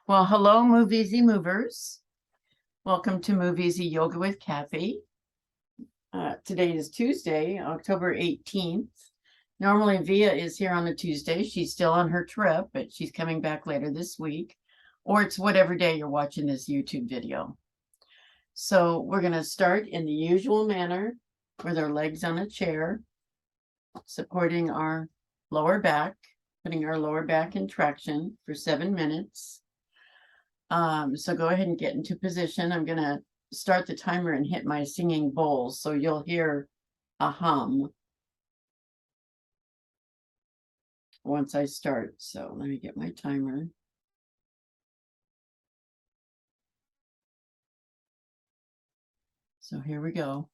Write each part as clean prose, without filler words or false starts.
Well, hello, MoveEasy movers. Welcome to MoveEasy Yoga with Kathy. Today is Tuesday, October 18th. Normally, Via is here on a Tuesday. She's still on her trip, but she's coming back later this week, or it's whatever day you're watching this YouTube video. So we're going to start in the usual manner with our legs on a chair, supporting our lower back, putting our lower back in traction for 7 minutes. So go ahead and get into position. I'm going to start the timer and hit my singing bowls, so you'll hear a hum once I start. So let me get my timer. So here we go.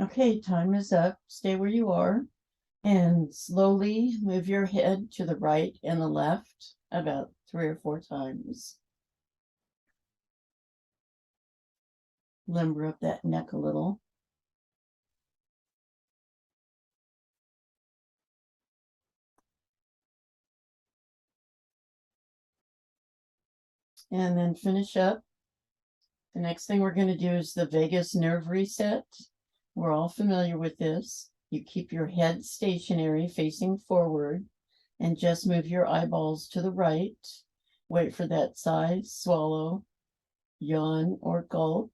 Okay, time is up. Stay where you are and slowly move your head to the right and the left about 3 or 4 times. Limber up that neck a little. And then finish up. The next thing we're going to do is the vagus nerve reset. We're all familiar with this. You keep your head stationary, facing forward, and just move your eyeballs to the right. Wait for that sigh, swallow, yawn, or gulp.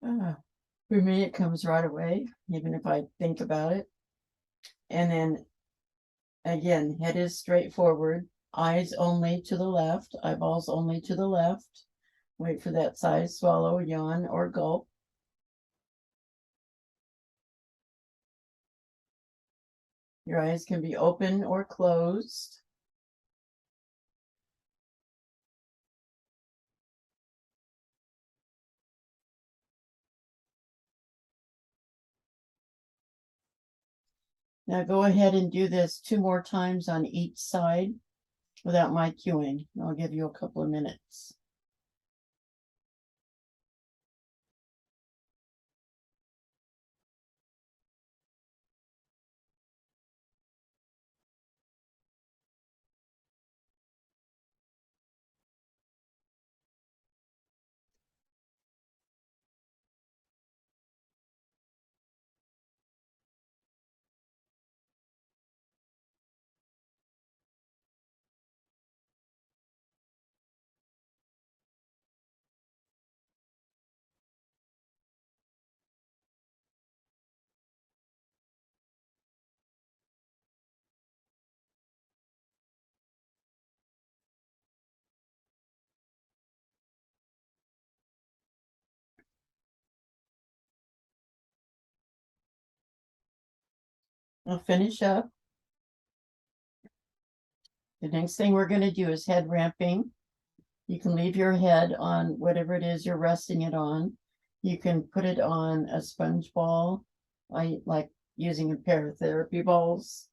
For me, it comes right away, even if I think about it. And then again, head is straight forward, eyes only to the left, eyeballs only to the left. Wait for that sigh, swallow, yawn, or gulp. Your eyes can be open or closed. Now go ahead and do this 2 more times on each side without my cueing. I'll give you a couple of minutes. I'll finish up. The next thing we're going to do is head ramping. You can leave your head on whatever it is you're resting it on. You can put it on a sponge ball. I like using a pair of therapy balls.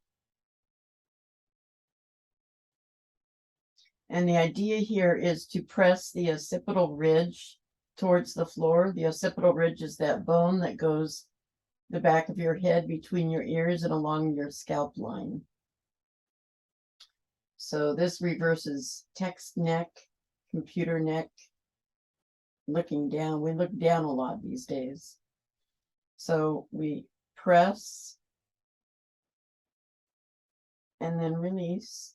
And the idea here is to press the occipital ridge towards the floor. The occipital ridge is that bone that goes the back of your head between your ears and along your scalp line. So this reverses text neck, computer neck, looking down. We look down a lot these days. So we press and then release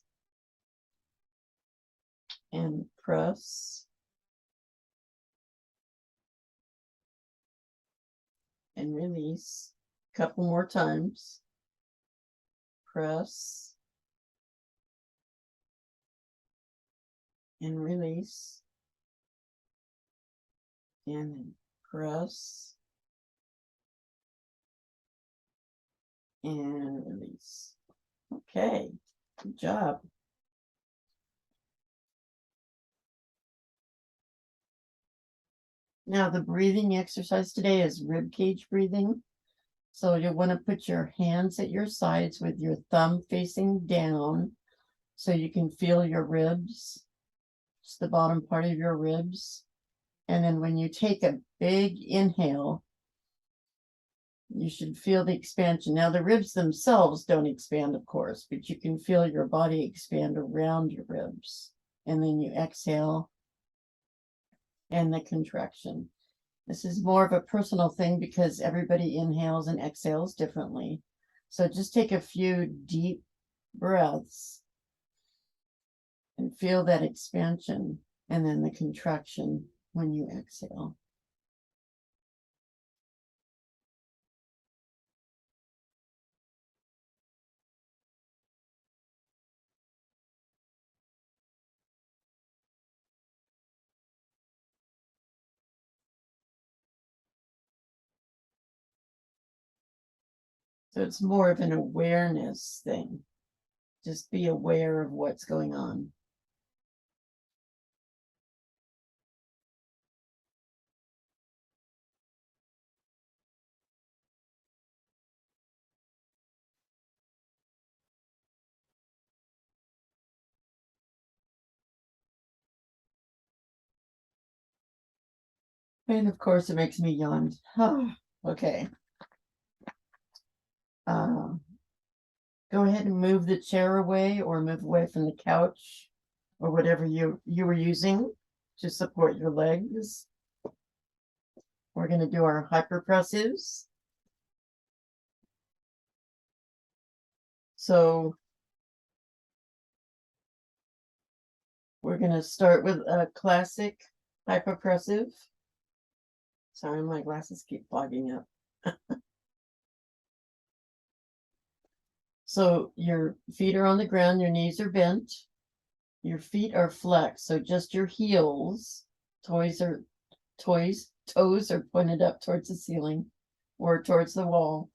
and press and release. A couple more times. Press and release. And then press and release. Okay, good job. Now the breathing exercise today is ribcage breathing. So you'll want to put your hands at your sides with your thumb facing down so you can feel your ribs, just the bottom part of your ribs. And then when you take a big inhale, you should feel the expansion. Now the ribs themselves don't expand, of course, but you can feel your body expand around your ribs. And then you exhale and the contraction. This is more of a personal thing because everybody inhales and exhales differently. So just take a few deep breaths and feel that expansion and then the contraction when you exhale. So it's more of an awareness thing. Just be aware of what's going on. And of course, it makes me yawn. Okay. Go ahead and move the chair away or move away from the couch or whatever you were using to support your legs. We're going to do our hypopressives. So we're going to start with a classic hypopressive. Sorry, my glasses keep fogging up. So your feet are on the ground, your knees are bent, your feet are flexed. So just your heels, toes are pointed up towards the ceiling or towards the wall.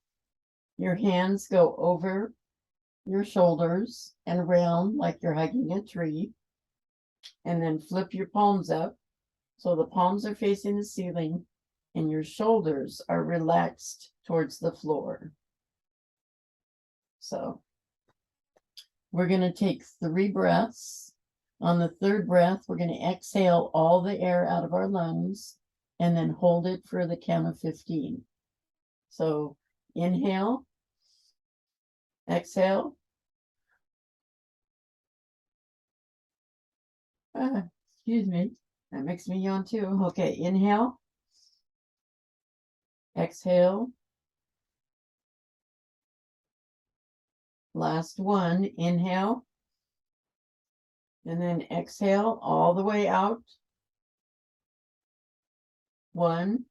Your hands go over your shoulders and around like you're hugging a tree. And then flip your palms up. So the palms are facing the ceiling and your shoulders are relaxed towards the floor. So we're going to take 3 breaths. On the 3rd breath, we're going to exhale all the air out of our lungs and then hold it for the count of 15. So inhale, exhale. Excuse me, that makes me yawn too. Okay, inhale, exhale. Last one, inhale, and then exhale all the way out. 1,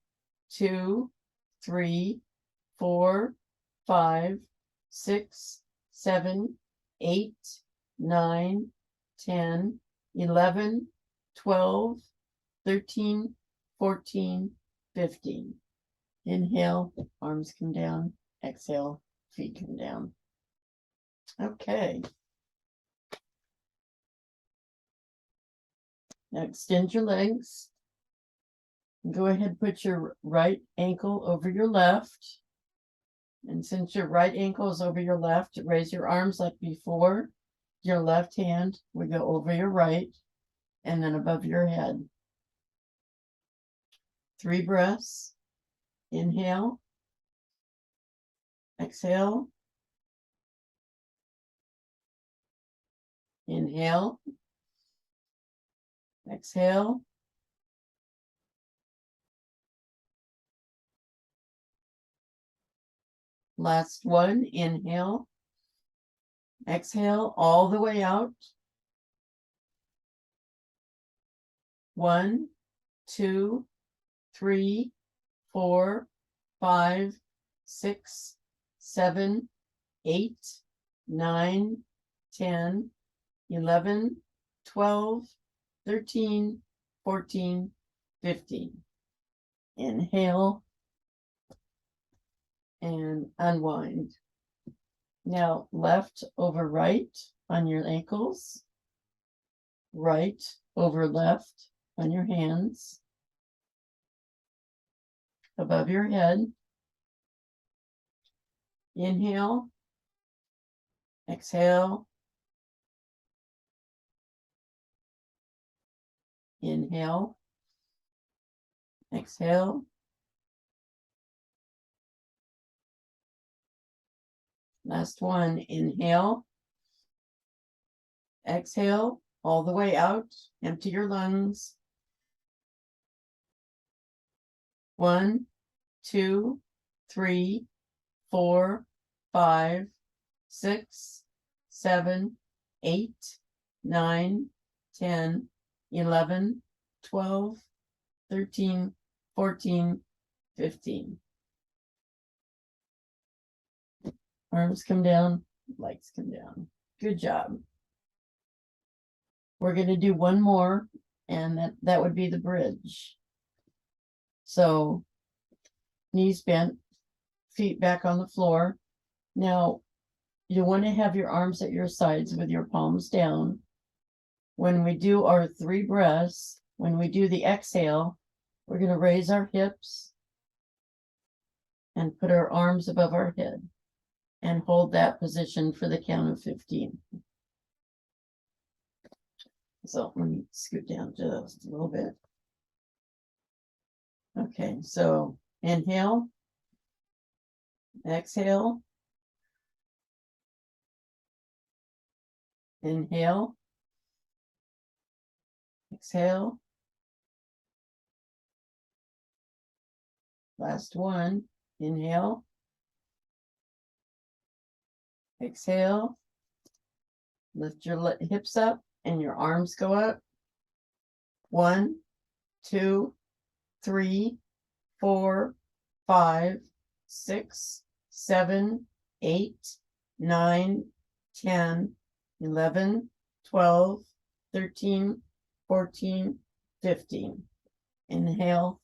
2, 3, 4, 5, 6, 7, 8, 9, 10, 11, 12, 13, 14, 15. Inhale, arms come down. Exhale, feet come down. Okay. Now extend your legs. Go ahead and put your right ankle over your left. And since your right ankle is over your left, raise your arms like before. Your left hand would go over your right and then above your head. 3 breaths. Inhale. Exhale. Inhale. Exhale. Last one. Inhale. Exhale all the way out. 1, 2, 3, 4, 5, 6, 7, 8, 9, 10, 11, 12, 13, 14, 15. Inhale and unwind. Now left over right on your ankles, right over left on your hands, above your head. Inhale, exhale, inhale, exhale. Last one, inhale, exhale, all the way out, empty your lungs. 1, 2, 3, 4, 5, 6, 7, 8, 9, 10, 11, 12, 13, 14, 15. Arms come down, legs come down. Good job. We're going to do one more, and that would be the bridge. So knees bent, feet back on the floor. Now you want to have your arms at your sides with your palms down. When we do our 3 breaths, when we do the exhale, we're going to raise our hips and put our arms above our head and hold that position for the count of 15. So let me scoot down just a little bit. Okay, so inhale, exhale, inhale, exhale. Last one, inhale, exhale. Lift your hips up and your arms go up. 1, 2, 3, 4, 5, 6, 7, 8, 9, 10, 11, 12, 13, 14, 15. Inhale,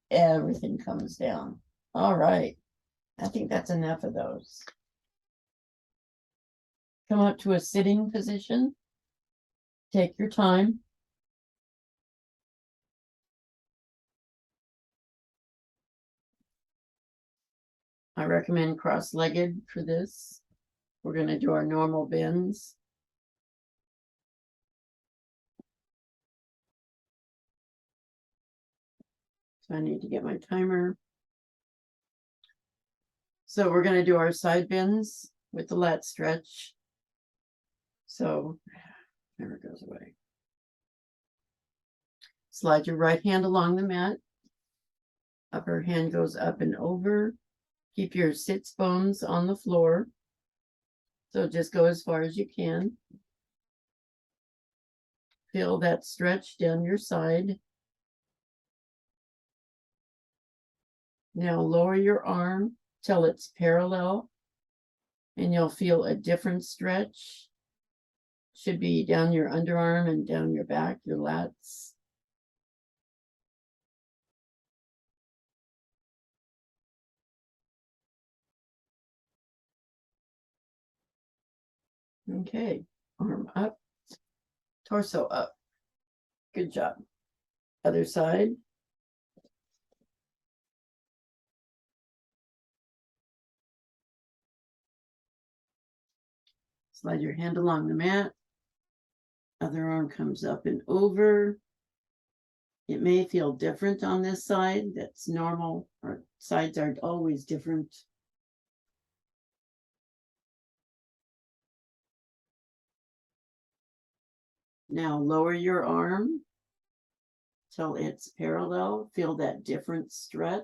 everything comes down. All right. I think that's enough of those. Come up to a sitting position. Take your time. I recommend cross-legged for this. We're going to do our normal bends. So I need to get my timer. So we're going to do our side bends with the lat stretch. So never goes away. Slide your right hand along the mat. Upper hand goes up and over. Keep your sits bones on the floor. So just go as far as you can. Feel that stretch down your side. Now lower your arm till it's parallel, and you'll feel a different stretch. Should be down your underarm and down your back, your lats. Okay, arm up, torso up. Good job. Other side. Slide your hand along the mat. Other arm comes up and over. It may feel different on this side. That's normal. Our sides aren't always different. Now lower your arm till it's parallel. Feel that different stretch.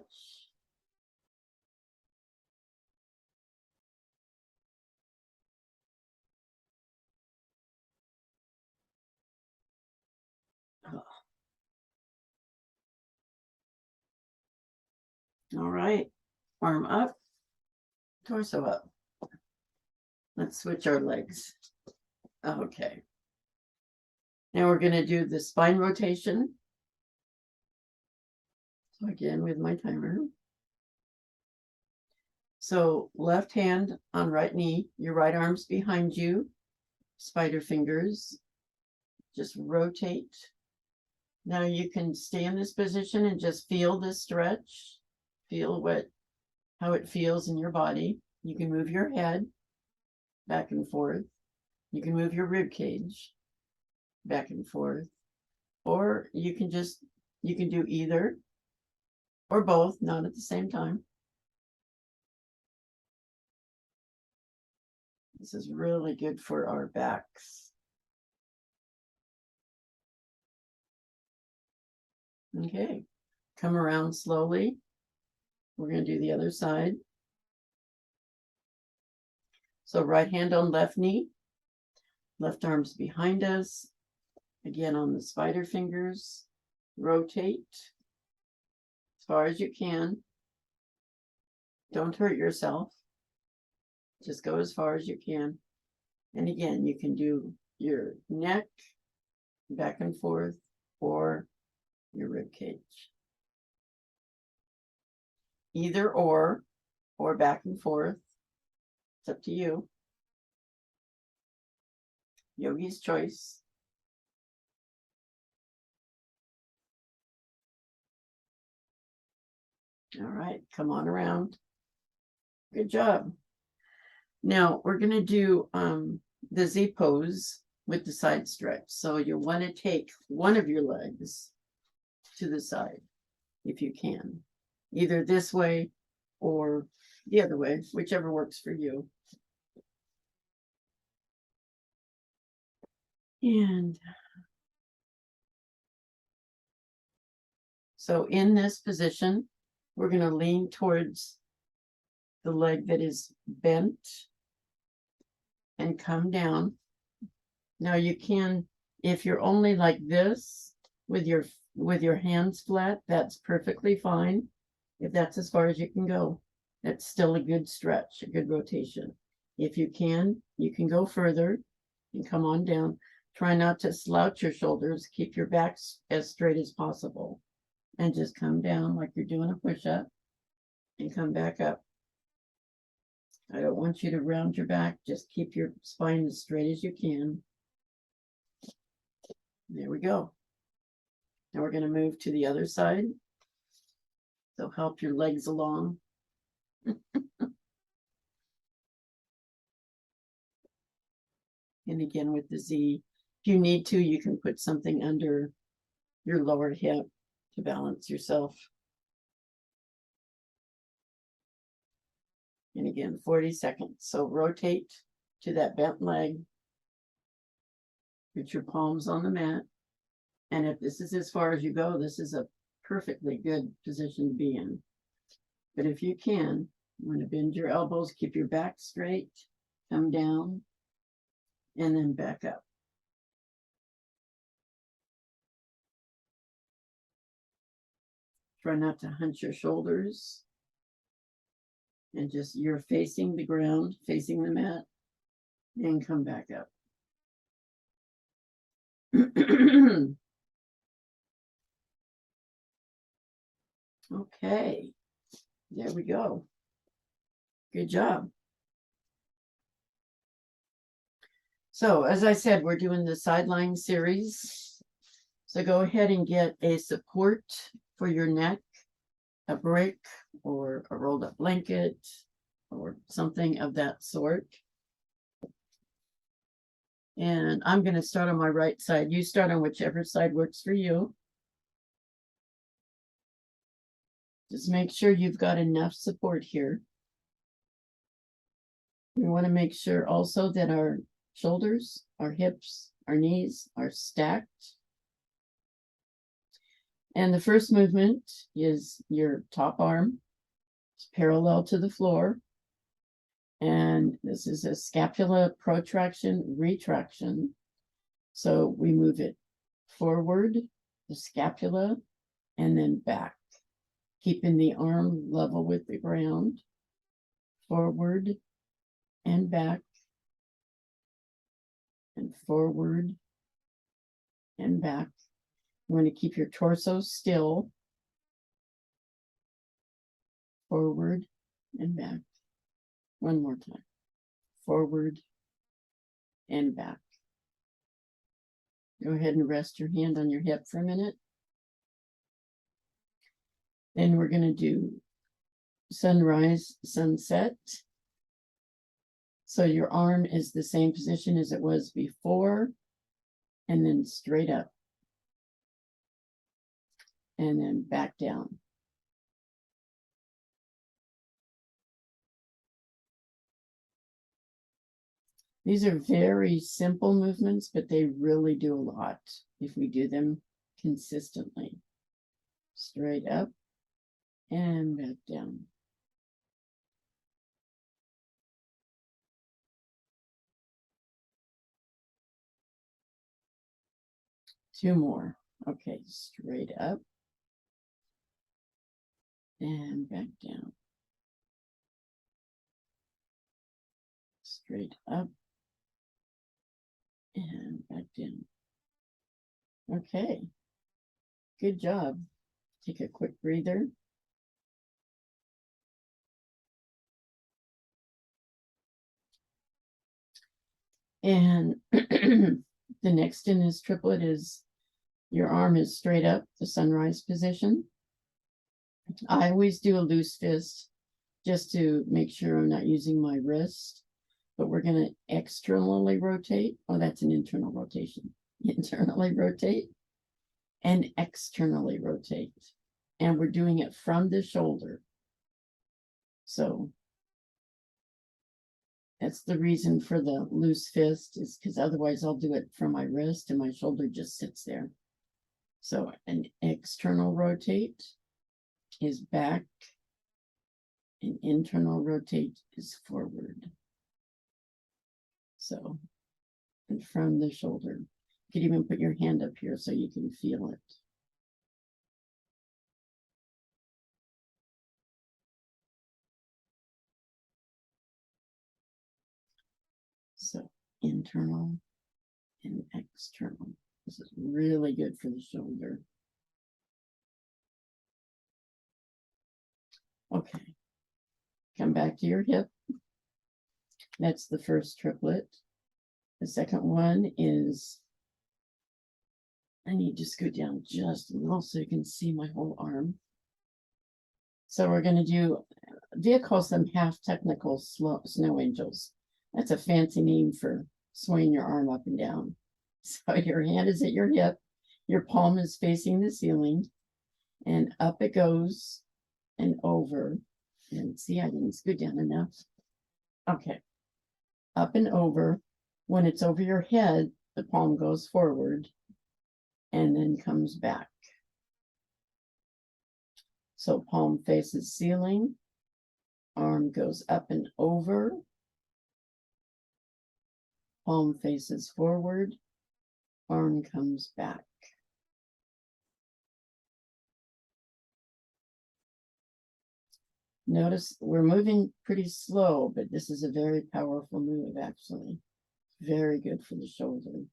All right, arm up, torso up. Let's switch our legs. Okay. Now we're going to do the spine rotation. So again, with my timer. So left hand on right knee, your right arm's behind you, spider fingers. Just rotate. Now you can stay in this position and just feel this stretch. Feel how it feels in your body. You can move your head back and forth. You can move your rib cage back and forth. Or you can do either or both, not at the same time. This is really good for our backs. Okay, come around slowly. We're going to do the other side. So right hand on left knee, left arm's behind us. Again on the spider fingers. Rotate as far as you can. Don't hurt yourself. Just go as far as you can. And again, you can do your neck back and forth or your rib cage. Either or back and forth. It's up to you. Yogi's choice. All right, come on around. Good job. Now we're going to do the Z pose with the side stretch. So you want to take one of your legs to the side. if you can, either this way or the other way, whichever works for you. And so in this position, we're going to lean towards the leg that is bent and come down. Now you can, if you're only like this with your hands flat, that's perfectly fine. If that's as far as you can go, that's still a good stretch, a good rotation. If you can go further and come on down. Try not to slouch your shoulders. Keep your back as straight as possible. And just come down like you're doing a push-up and come back up. I don't want you to round your back. Just keep your spine as straight as you can. There we go. Now we're going to move to the other side. So help your legs along. And again with the Z, if you need to, you can put something under your lower hip to balance yourself. And again, 40 seconds. So rotate to that bent leg. Put your palms on the mat. And if this is as far as you go, this is a perfectly good position to be in. But if you can, you want to bend your elbows, keep your back straight, come down, and then back up. Try not to hunch your shoulders. And just you're facing the ground, facing the mat, and come back up. Okay, there we go. Good job. So as I said, we're doing the sideline series. So go ahead and get a support for your neck, a brick or a rolled up blanket or something of that sort. And I'm going to start on my right side. You start on whichever side works for you. Just make sure you've got enough support here. We want to make sure also that our shoulders, our hips, our knees are stacked. And the first movement is your top arm. It's parallel to the floor. And this is a scapula protraction, retraction. So we move it forward, the scapula, and then back, keeping the arm level with the ground, forward and back, and forward and back. You want to keep your torso still, forward and back. One more time, forward and back. Go ahead and rest your hand on your hip for a minute. Then we're going to do sunrise, sunset. So your arm is the same position as it was before, and then straight up, and then back down. These are very simple movements, but they really do a lot if we do them consistently. Straight up and back down. Two more. Okay, straight up and back down. Straight up and back down. Okay, good job. Take a quick breather. And the next in this triplet is your arm is straight up, the sunrise position. I always do a loose fist just to make sure I'm not using my wrist, but we're going to externally rotate. Oh, that's an internal rotation. Internally rotate and externally rotate. and we're doing it from the shoulder. So that's the reason for the loose fist, is because otherwise I'll do it from my wrist and my shoulder just sits there. So an external rotate is back, an internal rotate is forward. So, and from the shoulder. You could even put your hand up here so you can feel it. So internal and external. This is really good for the shoulder. Okay. Come back to your hip. That's the first triplet. The second one is, I need to scoot down just a little so you can see my whole arm. So we're going to do, Via calls them half technical snow angels. That's a fancy name for swaying your arm up and down. So your hand is at your hip, your palm is facing the ceiling, and up it goes and over. And see, I didn't scoot down enough. Okay. Up and over. When it's over your head, the palm goes forward and then comes back. So palm faces ceiling, arm goes up and over, palm faces forward, arm comes back. Notice we're moving pretty slow, but this is a very powerful move, actually. Very good for the shoulder.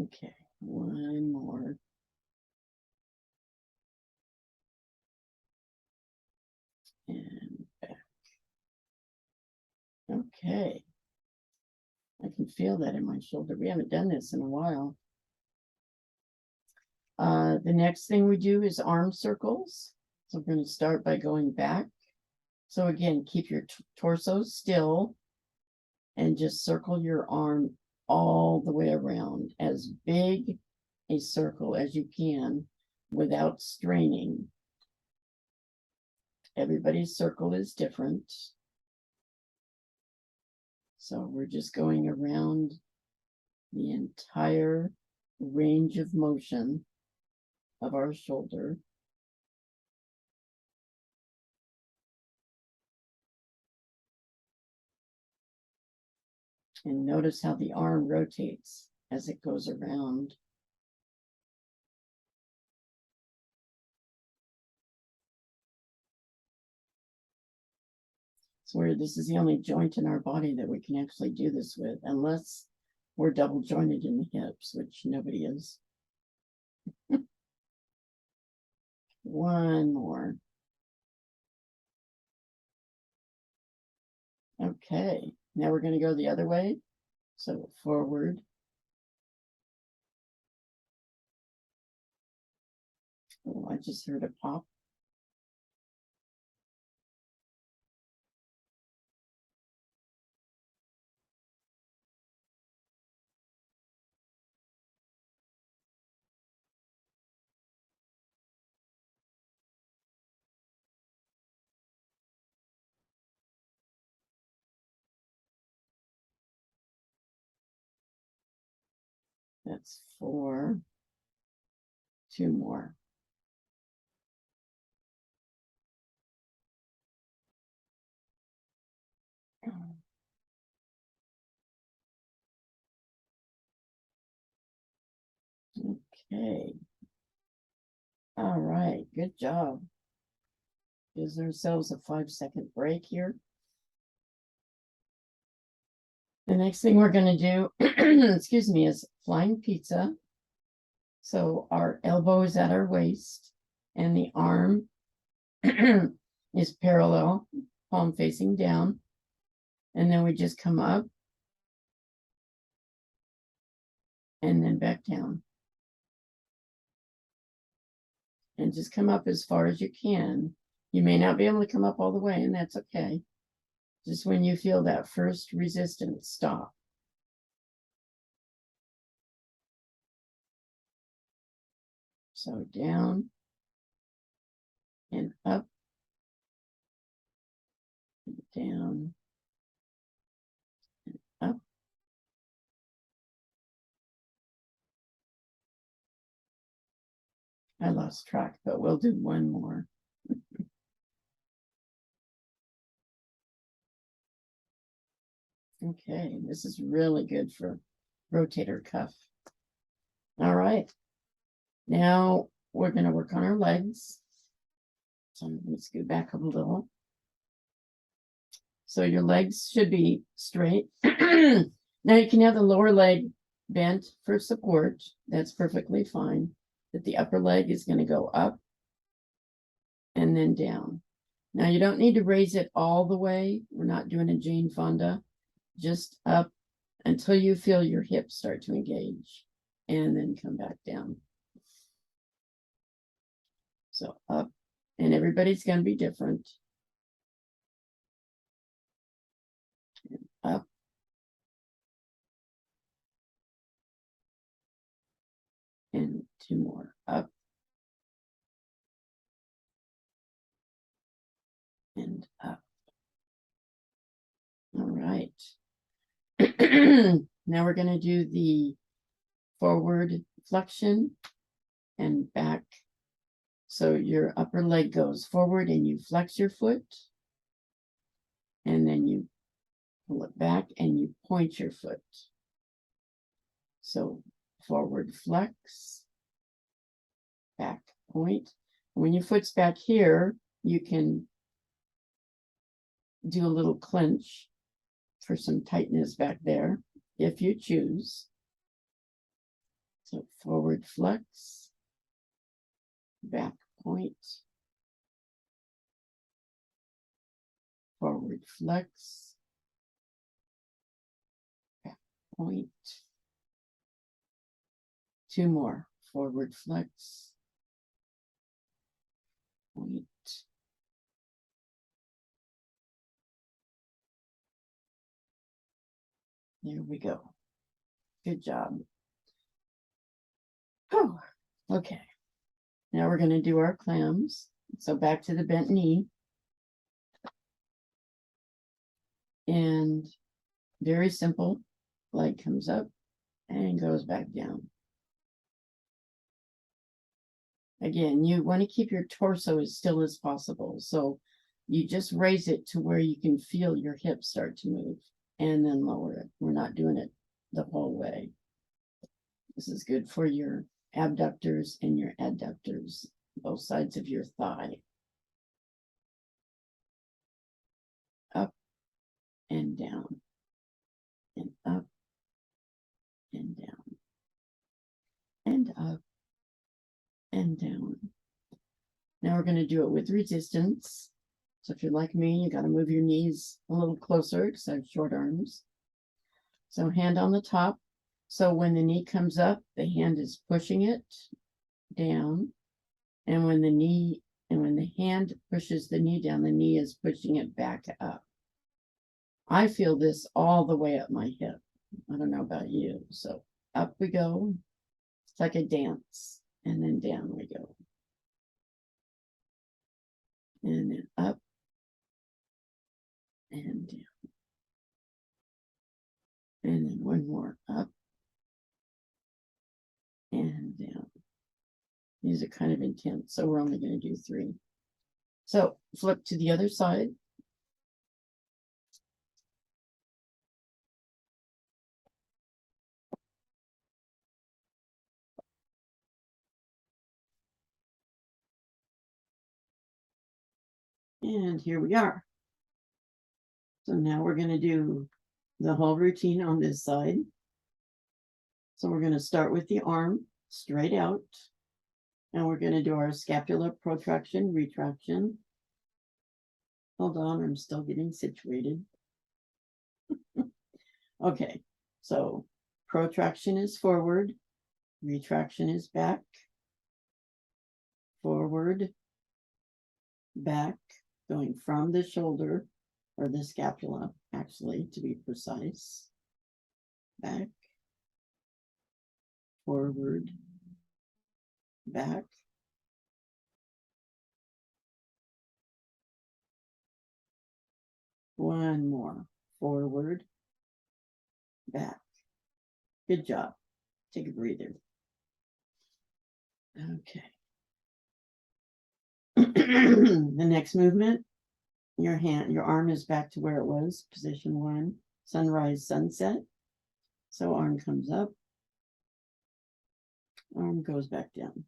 Okay, one more. And back. Okay. I can feel that in my shoulder. We haven't done this in a while. The next thing we do is arm circles. So we're going to start by going back. So again, keep your torso still and just circle your arm all the way around, as big a circle as you can without straining. Everybody's circle is different. So we're just going around the entire range of motion of our shoulder. And notice how the arm rotates as it goes around. It's weird, this is the only joint in our body that we can actually do this with, unless we're double jointed in the hips, which nobody is. One more. Okay, now we're going to go the other way. So forward. Oh, I just heard a pop. That's 4. 2 more. Okay. All right, good job. Gives ourselves a 5-second break here. The next thing we're going to do, excuse me, is flying pizza. So our elbow is at our waist and the arm is parallel, palm facing down. And then we just come up and then back down. and just come up as far as you can. You may not be able to come up all the way, and that's okay. Just when you feel that first resistance, stop. So down and up, and down and up. I lost track, but we'll do one more. Okay, this is really good for rotator cuff. All right, now we're going to work on our legs. So I'm going to scoot back up a little. So your legs should be straight. Now you can have the lower leg bent for support. That's perfectly fine. But the upper leg is going to go up and then down. Now you don't need to raise it all the way. We're not doing a Jane Fonda. Just up until you feel your hips start to engage, and then come back down. So up, and everybody's going to be different. And up. And two more. Up. And up. All right. Now we're going to do the forward flexion and back. So your upper leg goes forward and you flex your foot. And then you pull it back and you point your foot. So forward flex, back point. When your foot's back here, you can do a little clench for some tightness back there, if you choose. So forward flex, back point, forward flex, back point. Two more, forward flex, point. There we go. Good job. Oh, okay. Now we're going to do our clams. So back to the bent knee. And very simple. Leg comes up and goes back down. Again, you want to keep your torso as still as possible. So you just raise it to where you can feel your hips start to move and then lower it. We're not doing it the whole way. This is good for your abductors and your adductors, both sides of your thigh. Up and down, and up and down, and up and down. Now we're going to do it with resistance. So if you're like me, you got to move your knees a little closer because I have short arms. So hand on the top. So when the knee comes up, the hand is pushing it down. And when the hand pushes the knee down, the knee is pushing it back up. I feel this all the way up my hip. I don't know about you. So up we go. It's like a dance. And then down we go. And then up and down. And then one more up and down. These are kind of intense, so we're only going to do 3. So flip to the other side. And here we are. So now we're going to do the whole routine on this side. So we're going to start with the arm straight out. And we're going to do our scapula protraction, retraction. Hold on, I'm still getting situated. Okay, so protraction is forward, retraction is back, forward, back, going from the shoulder, or the scapula, actually, to be precise. Back, forward, back, one more, forward, back. Good job. Take a breather. Okay. The next movement, your arm is back to where it was, position 1, sunrise, sunset. So arm comes up, arm goes back down,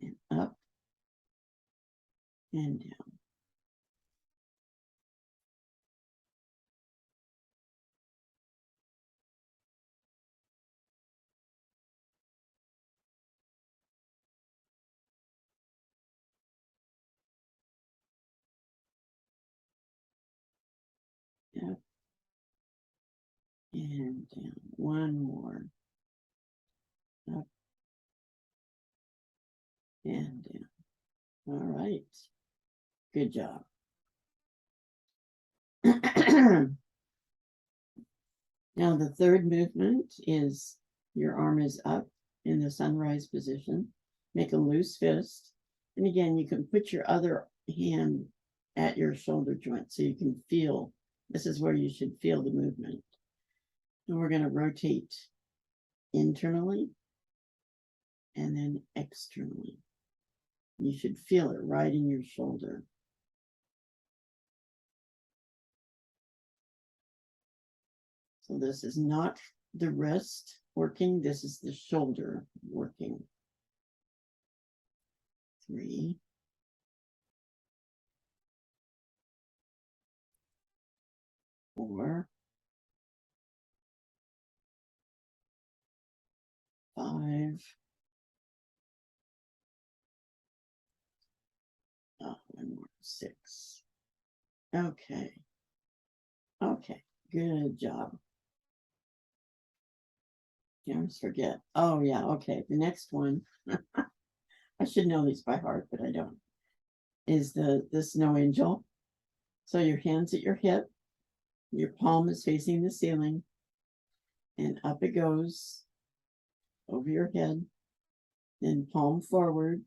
and up, and down. Up, and down. One more. Up, and down. All right. Good job. Now the third movement is your arm is up in the sunrise position. Make a loose fist. And again, you can put your other hand at your shoulder joint so you can feel. This is where you should feel the movement. And we're going to rotate internally and then externally. You should feel it right in your shoulder. So this is not the wrist working, this is the shoulder working. 3, 4, 5, 6. Okay. Okay, good job. I always forget. Oh yeah, okay. The next one, I should know these by heart, but I don't, is the snow angel. So your hands at your hip, your palm is facing the ceiling, and up it goes over your head, then palm forward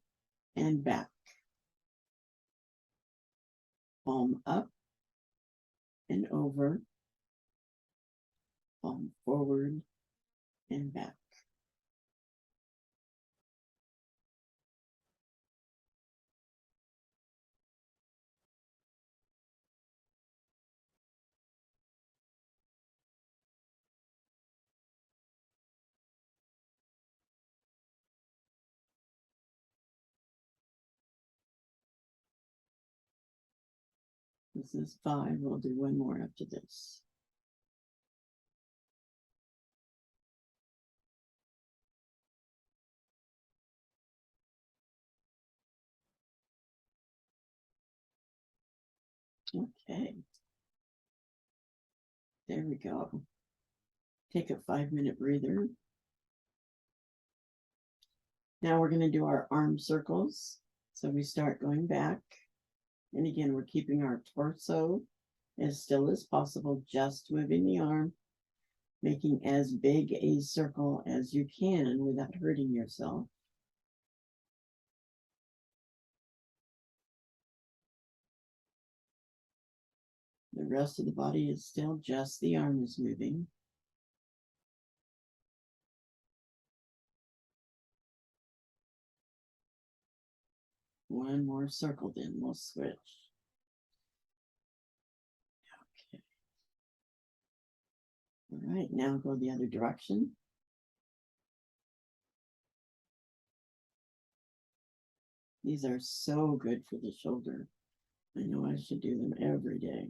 and back. Palm up and over, palm forward and back. This is 5. We'll do one more after this. Okay. There we go. Take a 5-minute breather. Now we're going to do our arm circles. So we start going back. And again, we're keeping our torso as still as possible, just moving the arm, making as big a circle as you can without hurting yourself. The rest of the body is still, just the arm is moving. One more circle, then we'll switch. Okay. All right, now go the other direction. These are so good for the shoulder. I know I should do them every day.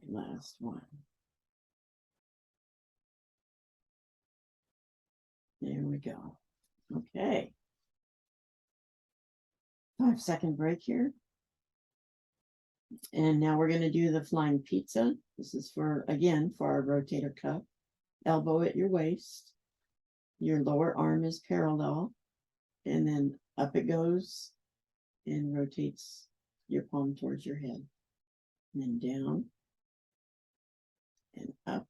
Last one. There we go. Okay. 5-second break here. And now we're going to do the flying pizza. This is for, again, for our rotator cuff. Elbow at your waist. Your lower arm is parallel. And then up it goes and rotates your palm towards your head. And then down and up,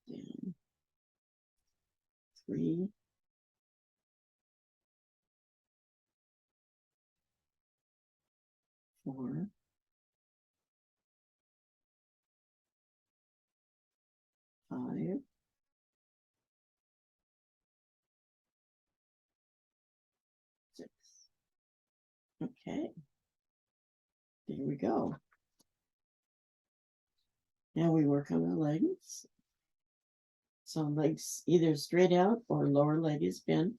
down. 3, 4, 5, 6. Okay. There we go. Now we work on the legs. So legs either straight out or lower leg is bent.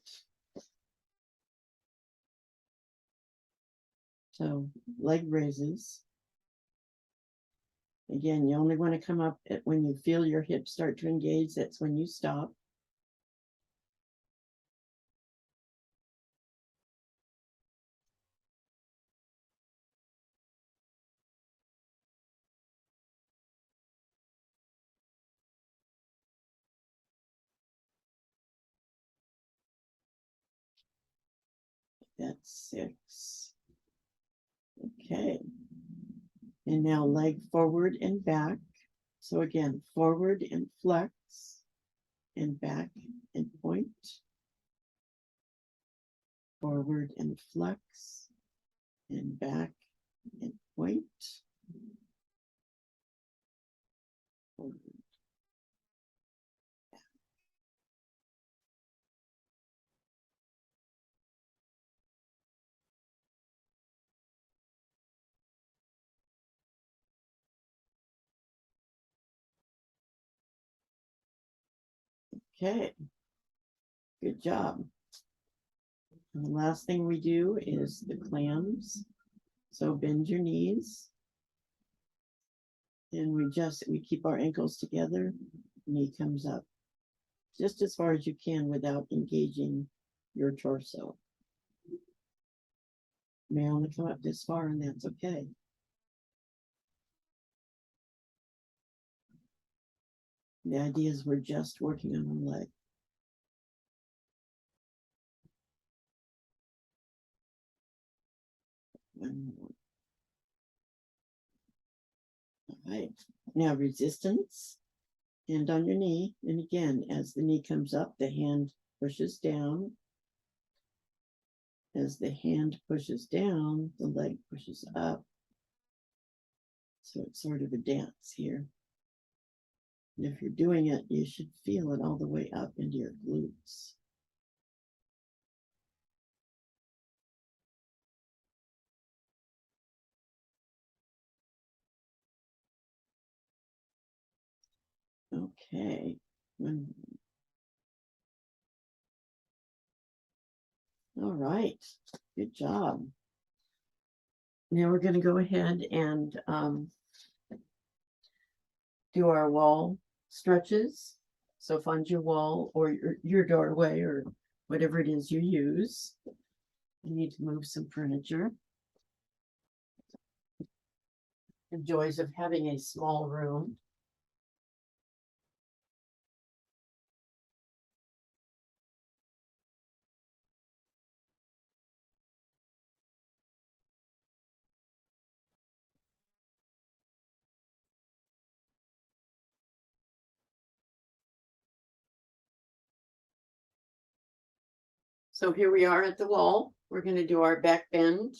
So leg raises. Again, you only want to come up when you feel your hips start to engage. That's when you stop. That's 6. Okay. And now leg forward and back. So again, forward and flex and back and point. Forward and flex and back and point. Forward. Okay, good job. And the last thing we do is the clams. So bend your knees. And we keep our ankles together. Knee comes up just as far as you can without engaging your torso. You may only come up this far, and that's okay. The idea is we're just working on one leg. One more. All right. Now resistance. Hand on your knee. And again, as the knee comes up, the hand pushes down. As the hand pushes down, the leg pushes up. So it's sort of a dance here. And if you're doing it, you should feel it all the way up into your glutes. Okay. All right. Good job. Now we're going to go ahead and do our wall stretches. So find your wall or your doorway or whatever it is you use. You need to move some furniture. The joys of having a small room. So here we are at the wall. We're going to do our back bend.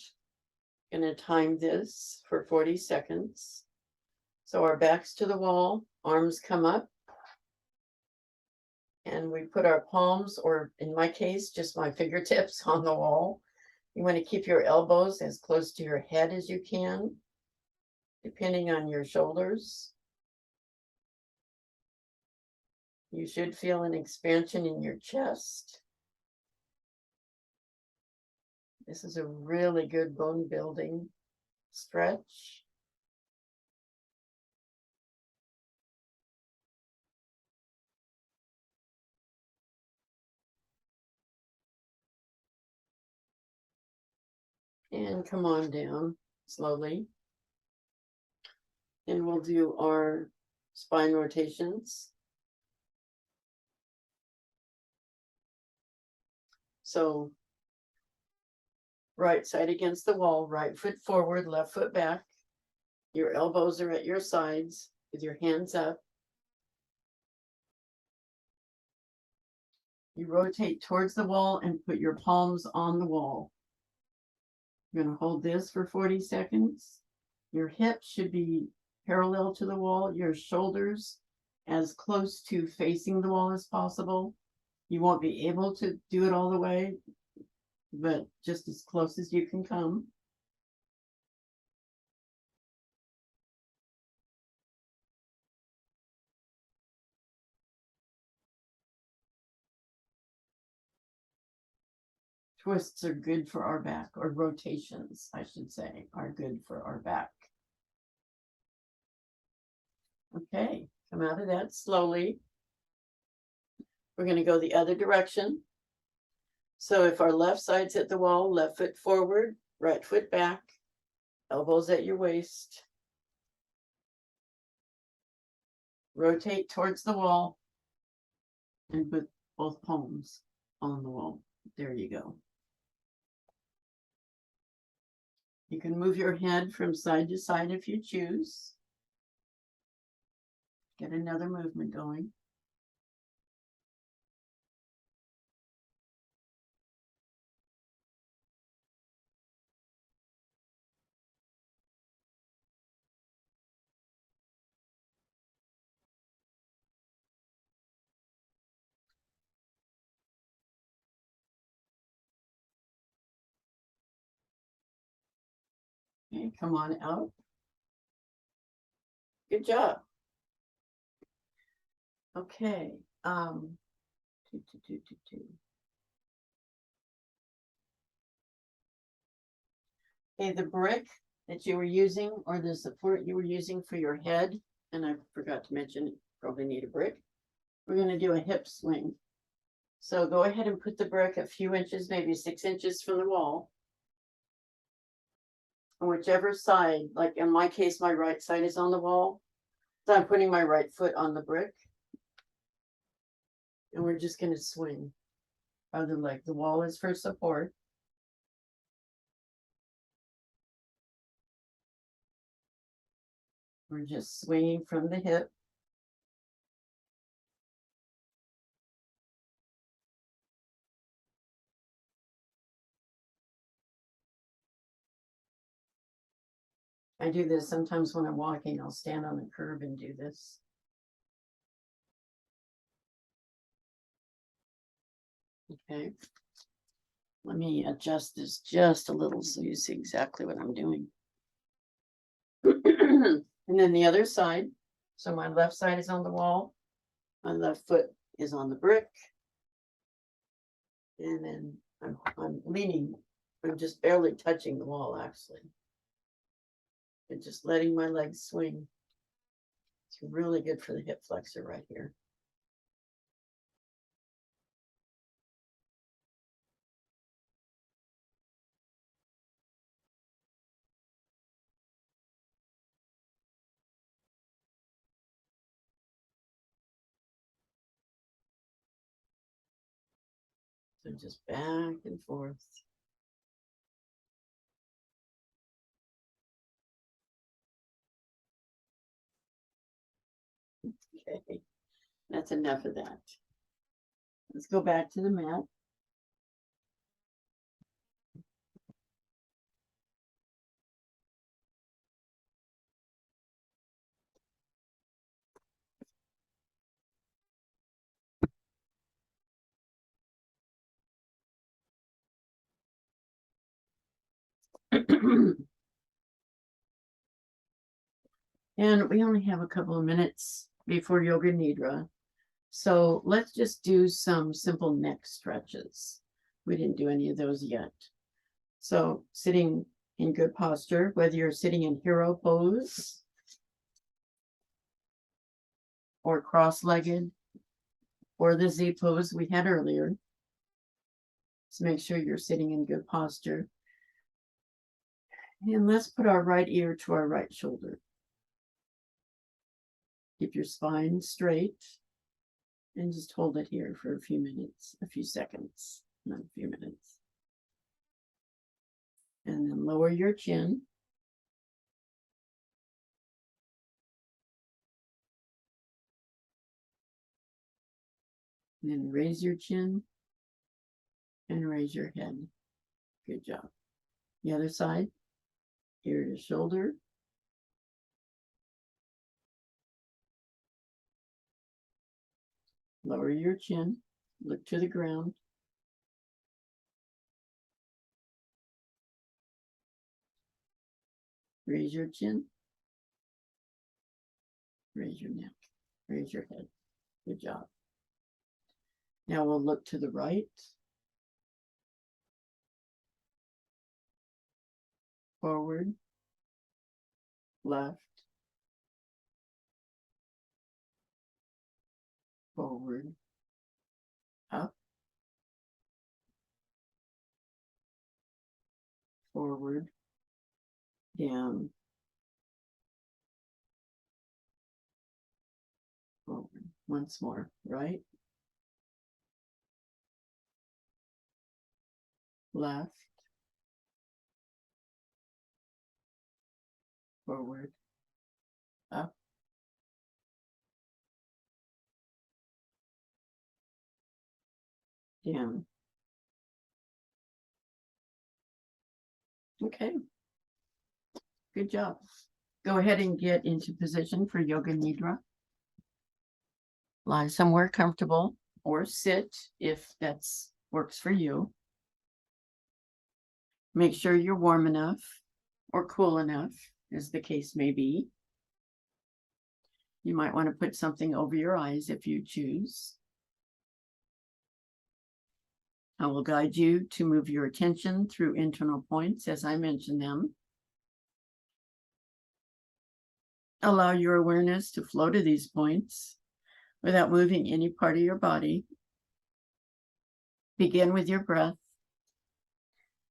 Going to time this for 40 seconds. So our backs to the wall, arms come up. And we put our palms, or in my case, just my fingertips on the wall. You want to keep your elbows as close to your head as you can, depending on your shoulders. You should feel an expansion in your chest. This is a really good bone building stretch. And come on down slowly. And we'll do our spine rotations. So right side against the wall, right foot forward, left foot back. Your elbows are at your sides with your hands up. You rotate towards the wall and put your palms on the wall. You're going to hold this for 40 seconds. Your hips should be parallel to the wall, your shoulders as close to facing the wall as possible. You won't be able to do it all the way, but just as close as you can come. Twists are good for our back, or rotations, I should say, are good for our back. Okay, come out of that slowly. We're going to go the other direction. So if our left side's at the wall, left foot forward, right foot back, elbows at your waist. Rotate towards the wall and put both palms on the wall. There you go. You can move your head from side to side if you choose. Get another movement going. Okay, come on out. Good job. Okay. Okay, the brick that you were using, or the support you were using for your head, and I forgot to mention, probably need a brick. We're going to do a hip swing. So go ahead and put the brick a few inches, maybe 6 inches from the wall. On whichever side, like in my case, my right side is on the wall. So I'm putting my right foot on the brick. And we're just going to swing. Other leg. The wall is for support. We're just swinging from the hip. I do this sometimes when I'm walking. I'll stand on the curb and do this. Okay. Let me adjust this just a little so you see exactly what I'm doing. And then the other side. So my left side is on the wall. My left foot is on the brick. And then I'm leaning. I'm just barely touching the wall, actually. And just letting my legs swing. It's really good for the hip flexor right here. So just back and forth. Okay, that's enough of that. Let's go back to the mat. And we only have a couple of minutes before Yoga Nidra. So let's just do some simple neck stretches. We didn't do any of those yet. So sitting in good posture, whether you're sitting in hero pose or cross-legged or the Z pose we had earlier. So make sure you're sitting in good posture. And let's put our right ear to our right shoulder. Keep your spine straight and just hold it here for a few minutes, a few seconds, not a few minutes. And then lower your chin. And then raise your chin and raise your head. Good job. The other side, ear to shoulder. Lower your chin, look to the ground. Raise your chin. Raise your neck. Raise your head. Good job. Now we'll look to the right. Forward. Left. Forward. Up. Forward. Down. Forward. Once more. Right. Left. Forward. Up. Down. Okay. Good job. Go ahead and get into position for Yoga Nidra. Lie somewhere comfortable or sit if that's works for you. Make sure you're warm enough or cool enough, as the case may be. You might want to put something over your eyes if you choose. I will guide you to move your attention through internal points as I mention them. Allow your awareness to flow to these points without moving any part of your body. Begin with your breath.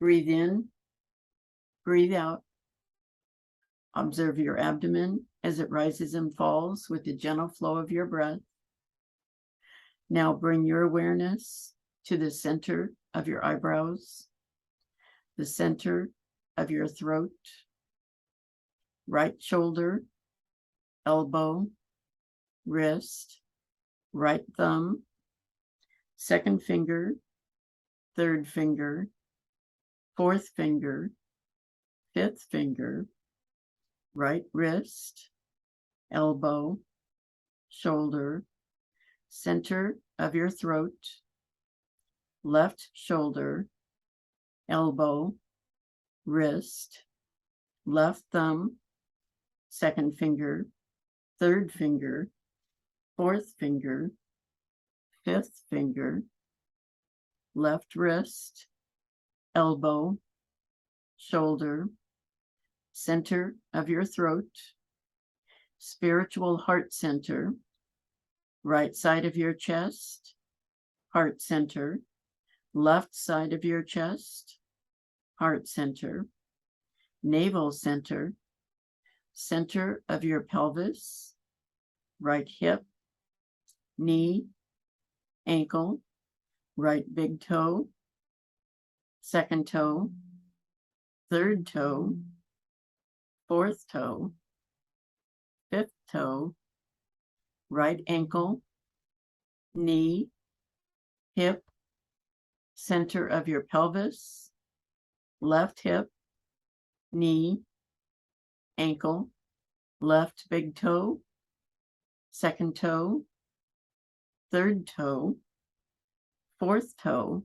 Breathe in, breathe out. Observe your abdomen as it rises and falls with the gentle flow of your breath. Now bring your awareness to the center of your eyebrows, the center of your throat, right shoulder, elbow, wrist, right thumb, second finger, third finger, fourth finger, fifth finger, right wrist, elbow, shoulder, center of your throat, left shoulder, elbow, wrist, left thumb, second finger, third finger, fourth finger, fifth finger, left wrist, elbow, shoulder, center of your throat, spiritual heart center, right side of your chest, heart center, left side of your chest, heart center, navel center, center of your pelvis, right hip, knee, ankle, right big toe, second toe, third toe, fourth toe, fifth toe, right ankle, knee, hip, center of your pelvis, left hip, knee, ankle, left big toe, second toe, third toe, fourth toe,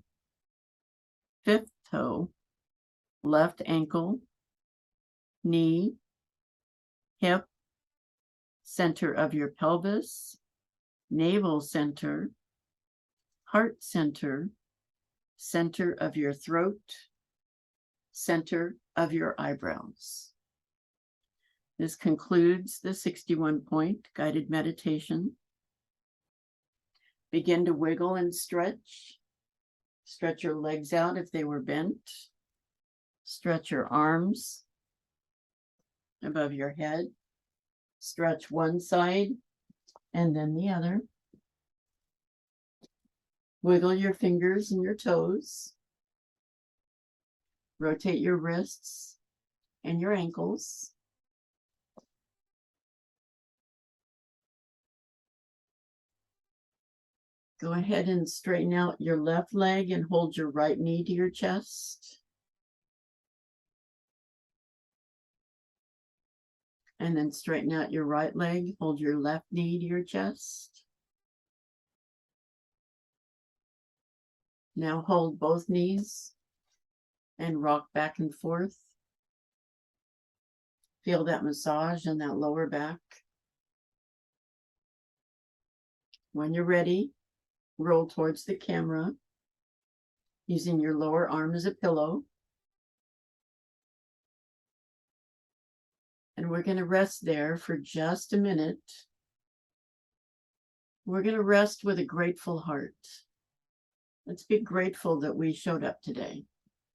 fifth toe, left ankle, knee, hip, center of your pelvis, navel center, heart center, center of your throat, center of your eyebrows. This concludes the 61-point guided meditation. Begin to wiggle and stretch. Stretch your legs out if they were bent. Stretch your arms above your head. Stretch one side and then the other. Wiggle your fingers and your toes. Rotate your wrists and your ankles. Go ahead and straighten out your left leg and hold your right knee to your chest. And then straighten out your right leg, hold your left knee to your chest. Now hold both knees and rock back and forth. Feel that massage in that lower back. When you're ready, roll towards the camera, using your lower arm as a pillow. And we're going to rest there for just a minute. We're going to rest with a grateful heart. Let's be grateful that we showed up today.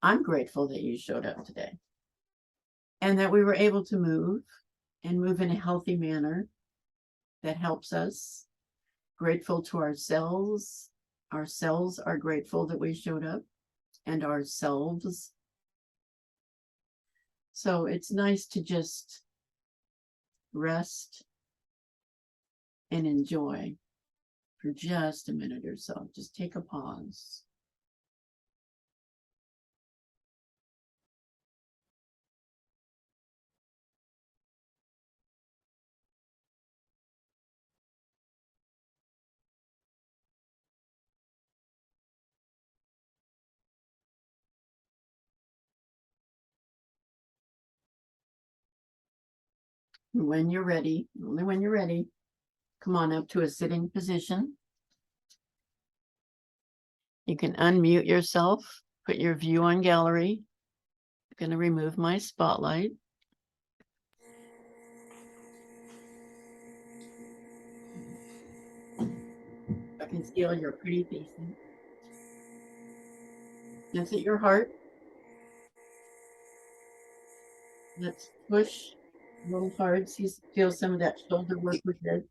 I'm grateful that you showed up today. And that we were able to move and move in a healthy manner that helps us. Grateful to ourselves. Our cells are grateful that we showed up, and ourselves. So it's nice to just rest and enjoy for just a minute or so. Just take a pause. When you're ready, only when you're ready, come on up to a sitting position. You can unmute yourself, put your view on gallery. I'm going to remove my spotlight. I can see all your pretty faces. Sense at your heart. Let's push a little hard. Feel some of that shoulder work we did.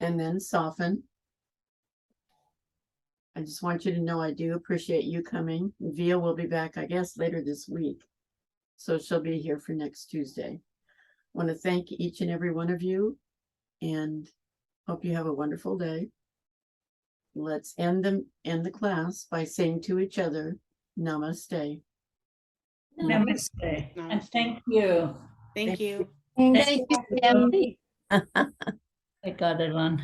And then soften. I just want you to know I do appreciate you coming. Via will be back, I guess, later this week. So she'll be here for next Tuesday. I want to thank each and every one of you and hope you have a wonderful day. Let's end the class by saying to each other, Namaste. Namaste. And thank you. Thank you. Thank you, Kathy. I got it on.